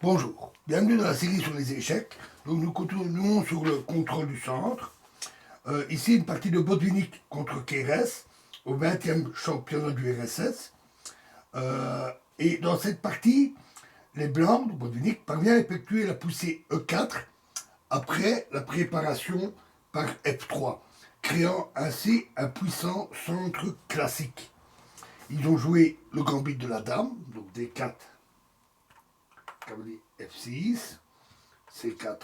Bonjour, bienvenue dans la série sur les échecs. Donc nous continuons sur le contrôle du centre. Ici une partie de Botvinnik contre Keres au 20e championnat du RSS. Et dans cette partie, les blancs, donc Botvinnik, parvient à effectuer la poussée E4 après la préparation par F3, créant ainsi un puissant centre classique. Ils ont joué le gambit de la dame, donc D4, cavalier F6, C4,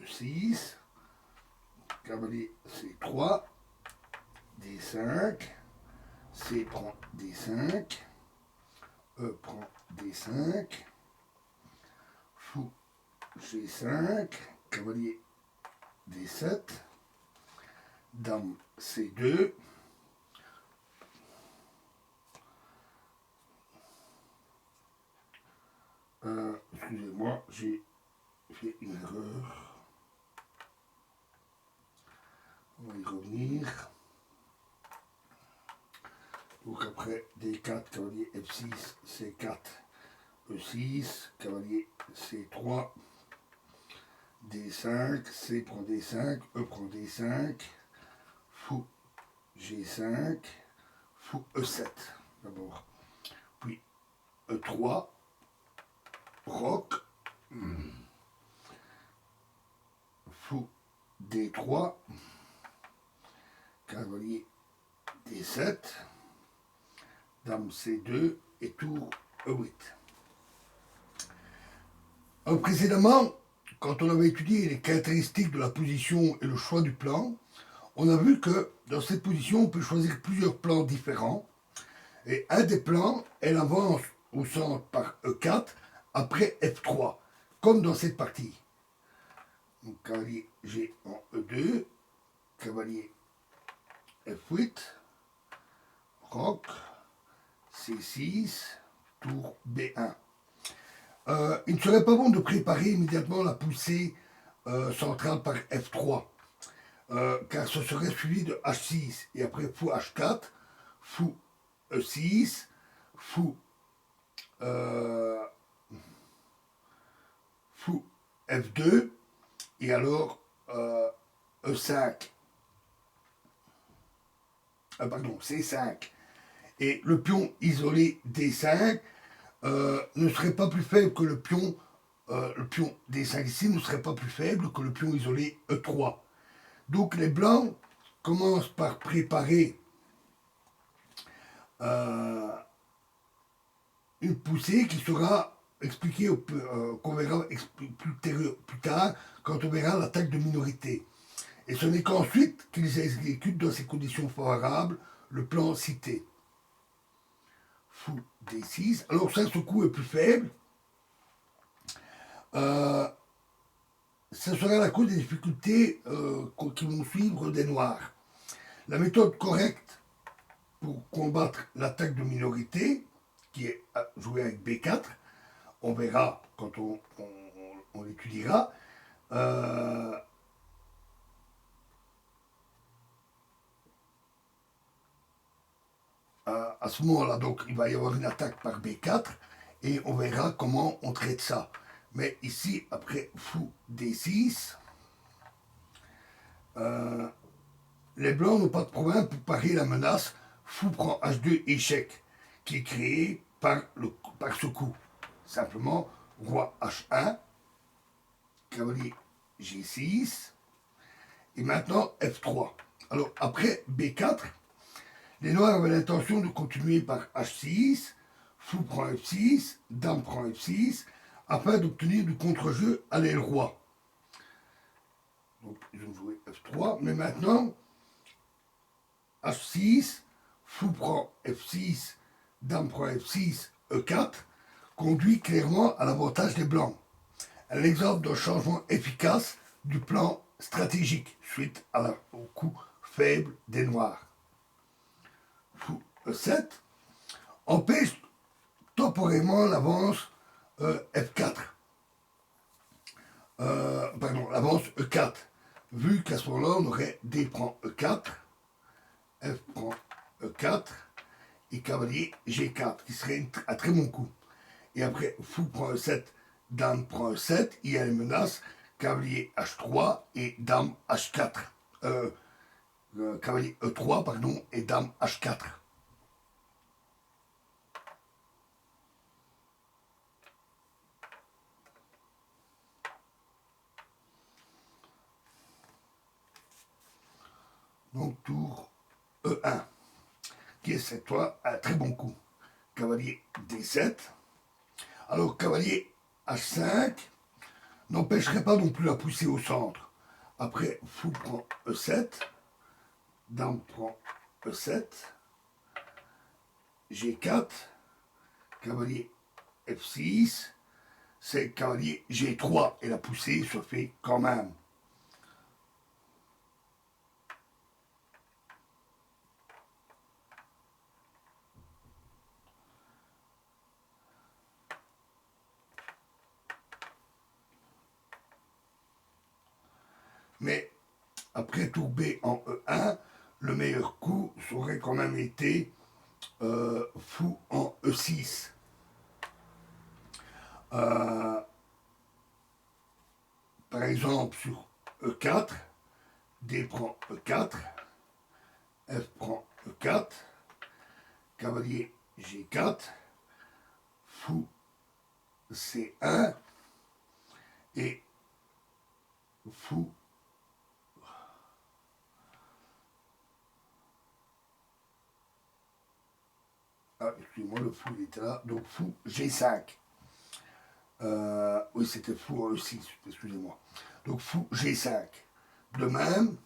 E6, cavalier C3, D5, C prend D5, E prend D5, fou G5, cavalier D7, dame C2, excusez-moi, j'ai fait une erreur. On va y revenir. Donc après D4, cavalier F6, C4, E6, cavalier C3, D5, C prend D5, E prend D5, fou G5, fou E7 d'abord, puis E3, roc, fou D3, cavalier D7, dame C2 et tour E8. Alors précédemment, quand on avait étudié les caractéristiques de la position et le choix du plan, on a vu que dans cette position, on peut choisir plusieurs plans différents. Et un des plans, elle avance au centre par E4 après F3, comme dans cette partie. Donc cavalier G en E2, cavalier F8, roc, C6, tour B1. Il ne serait pas bon de préparer immédiatement la poussée centrale par F3, car ce serait suivi de H6, et après fou H4, fou E6, fou, fou F2, et alors E5, pardon, C5, et le pion isolé D5 ne serait pas plus faible que le pion D5 ici ne serait pas plus faible que le pion isolé E3. Donc les blancs commencent par préparer une poussée qui sera expliquée, qu'on verra plus tard quand on verra l'attaque de minorité. Et ce n'est qu'ensuite qu'ils exécutent dans ces conditions favorables le plan cité. Fou D6. Alors ça, ce coup est plus faible. Ça sera la cause des difficultés qui vont suivre des noirs. La méthode correcte pour combattre l'attaque de minorité, qui est jouée avec B4, on verra quand on l'étudiera. À ce moment-là, donc, il va y avoir une attaque par B4 et on verra comment on traite ça. Mais ici, après fou D6, les blancs n'ont pas de problème pour parer la menace fou prend H2 échec, qui est créé par ce coup. Simplement, roi H1, cavalier G6, et maintenant F3. Alors après B4, les noirs avaient l'intention de continuer par H6, fou prend F6, dame prend F6, afin d'obtenir du contre-jeu à l'aile roi. Donc ils ont joué F3, mais maintenant, H6, fou prend F6, dame prend F6, E4, conduit clairement à l'avantage des blancs. Un exemple d'un changement efficace du plan stratégique suite au coup faible des noirs. Fou E7 empêche temporairement l'avance F4. L'avance E4. Vu qu'à ce moment-là, on aurait D prend E4, F prend E4 et cavalier G4, qui serait un très bon coup. Et après, fou prend E7, dame prend E7, il y a les menaces, cavalier H3 et dame H4. Cavalier E3, pardon, et dame H4. Donc tour E1, qui est cette fois un très bon coup. Cavalier D7. Alors cavalier H5 n'empêcherait pas non plus la pousser au centre. Après, fou prend E7, dame prend E7, G4, cavalier F6, c'est cavalier G3 et la poussée se fait quand même. Mais après tour B en E1, le meilleur coup aurait quand même été fou en E6. Euh, par exemple sur E4, D prend E4, F prend E4, cavalier G4, fou C1 et fou. Ah, excusez-moi, le fou il était là, donc fou G5. Oui, c'était fou en E6, excusez-moi. Donc fou G5. De même,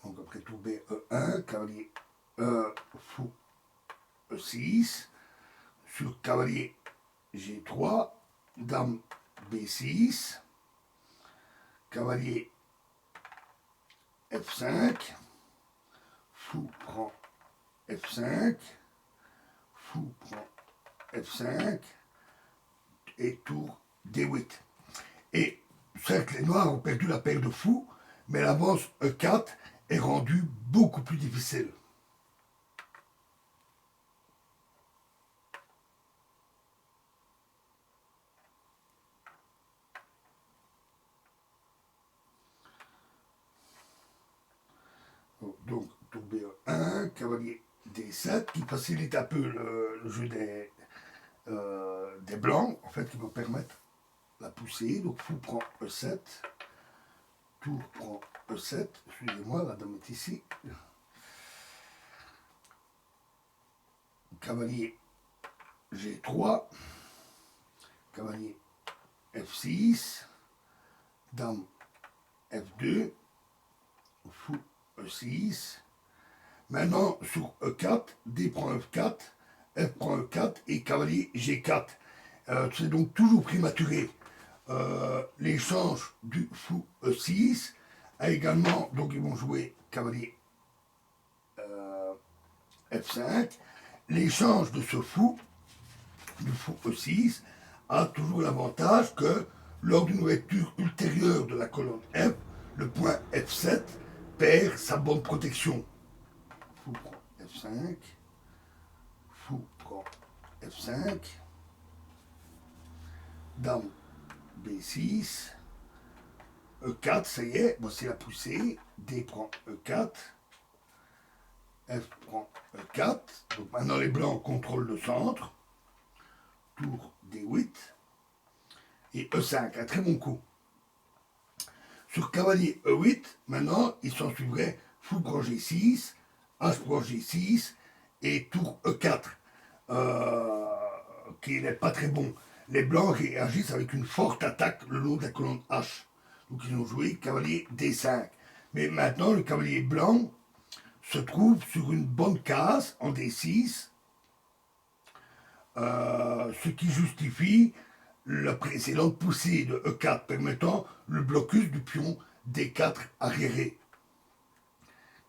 donc après tour B, E1, cavalier fou E6, sur cavalier G3, dame B6, cavalier F5, fou prend F5, fou prend F5, et tour D8. Et certes, les noirs ont perdu la paire de fous, mais l'avance E4 est rendue beaucoup plus difficile. Donc, tour B1, cavalier D7, qui facilite un peu le jeu des blancs, en fait, qui vont permettre la poussée. Donc, fou prend E7, tour prend E7, excusez-moi, la dame est ici. Cavalier G3, cavalier F6, dame F2, fou E6. Maintenant, sur E4, D prend F4, F prend E4 et cavalier G4. C'est donc toujours prématuré. L'échange du fou E6 a également, donc ils vont jouer cavalier F5. L'échange de ce fou, du fou E6, a toujours l'avantage que lors d'une ouverture ultérieure de la colonne F, le point F7 perd sa bonne protection. Fou prend F5, fou prend F5, dame B6, E4, ça y est, voici la poussée, D prend E4, F prend E4, donc maintenant les blancs contrôlent le centre, tour D8, et E5, un très bon coup. Sur cavalier E8, maintenant, il s'en suivrait fou prend G6, H prend G6, et tour E4, qui n'est pas très bon. Les blancs réagissent avec une forte attaque le long de la colonne H. Donc ils ont joué cavalier D5. Mais maintenant, le cavalier blanc se trouve sur une bonne case en D6, ce qui justifie la précédente poussée de E4 permettant le blocus du pion D4 arriéré.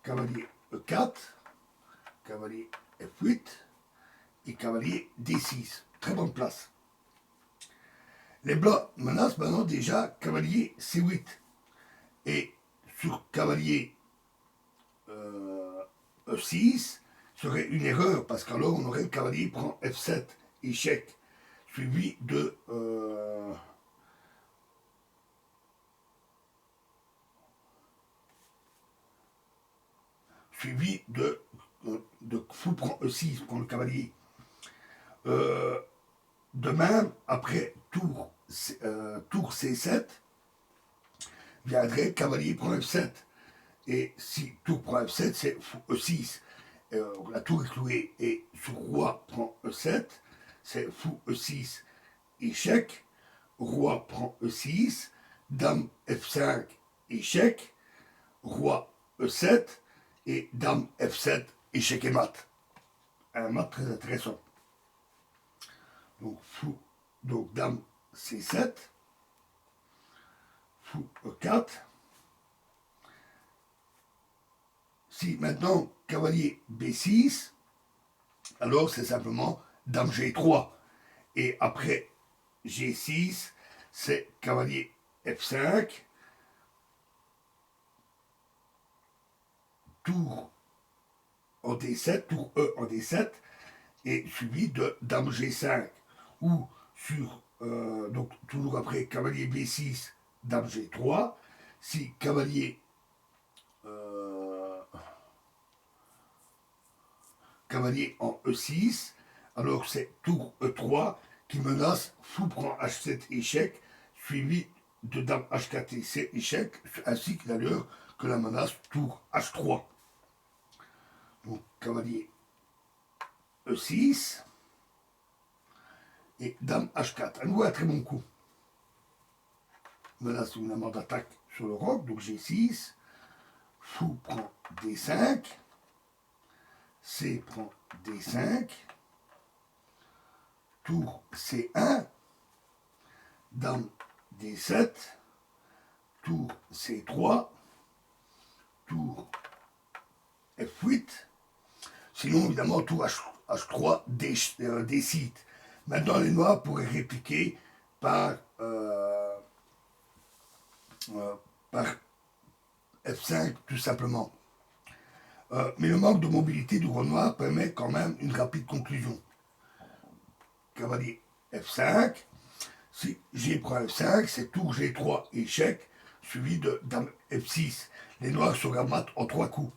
Cavalier E4, cavalier F8 et cavalier D6. Très bonne place. Les blancs menacent maintenant déjà cavalier C8. Et sur cavalier E6 serait une erreur, parce qu'alors on aurait le cavalier prend F7, échec, suivi de fou prend E6, prend le cavalier. De même, après tour C7, viendrait cavalier prend F7. Et si tour prend F7, c'est fou E6. La tour est clouée. Et sur roi prend E7, c'est fou E6, échec. Roi prend E6, dame F5, échec. Roi E7 et dame F7, échec et mat. Un mat très intéressant. Donc fou, donc dame C7, fou E4. Si maintenant cavalier B6, alors c'est simplement dame G3. Et après G6, c'est cavalier F5, tour en D7, tour E en D7, et suivi de dame G5. Ou sur, donc toujours après cavalier B6, dame G3, si cavalier en E6, alors c'est tour E3 qui menace fou prend H7 échec, suivi de dame H4 et C échec, ainsi que d'ailleurs que la menace tour H3. Donc cavalier E6 et dame H4. À nouveau un très bon coup. Menace évidemment d'attaque sur le roc, donc G6, fou prend D5, C prend D5, tour C1, dame D7, tour C3, tour F8, sinon évidemment tour H3 D6. Maintenant les noirs pourraient répliquer par F5 tout simplement. Mais le manque de mobilité du roi noir permet quand même une rapide conclusion. Cavalier F5, si G prend F5, c'est tour G3 échec, suivi de dame F6. Les noirs seront mat en 3 coups.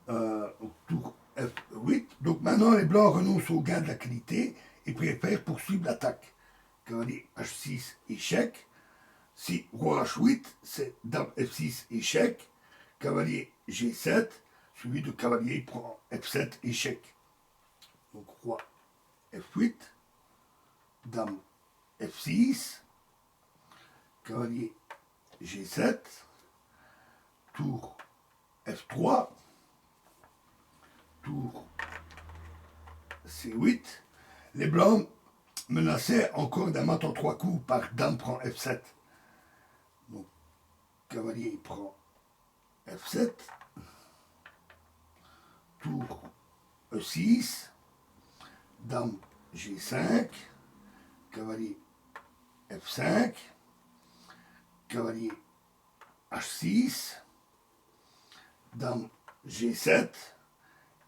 Tour F8. Donc maintenant les blancs renoncent au gain de la qualité et préfèrent poursuivre l'attaque. Cavalier H6 échec. Si roi H8, c'est dame F6 échec. Cavalier G7, suivi de cavalier prend F7 échec. Donc roi F8, dame F6, cavalier G7, tour F3, tour C8. Les blancs menaçaient encore d'un mat en 3 coups par dame prend F7. Donc cavalier prend F7, tour E6, dame G5, cavalier F5, cavalier H6, dame G7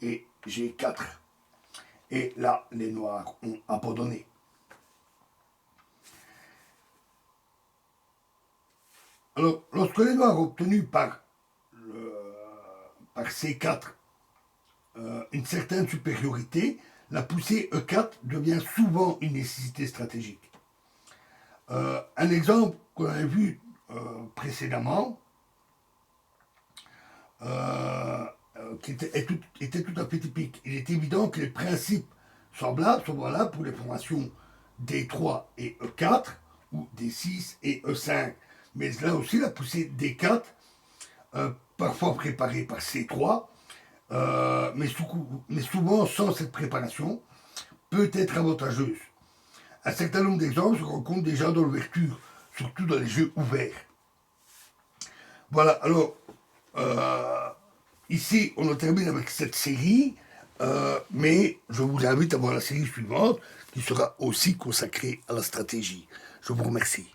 et G4. Et là, les noirs ont abandonné. Alors, lorsque les noirs ont obtenu par C4 une certaine supériorité, la poussée E4 devient souvent une nécessité stratégique. Un exemple qu'on avait vu précédemment, qui était tout à fait typique. Il est évident que les principes semblables sont valables pour les formations D3 et E4, ou D6 et E5. Mais là aussi, la poussée D4, parfois préparée par C3, mais souvent sans cette préparation, peut être avantageuse. Un certain nombre d'exemples se rencontrent déjà dans l'ouverture, surtout dans les jeux ouverts. Voilà, alors, ici, on en termine avec cette série, mais je vous invite à voir la série suivante, qui sera aussi consacrée à la stratégie. Je vous remercie.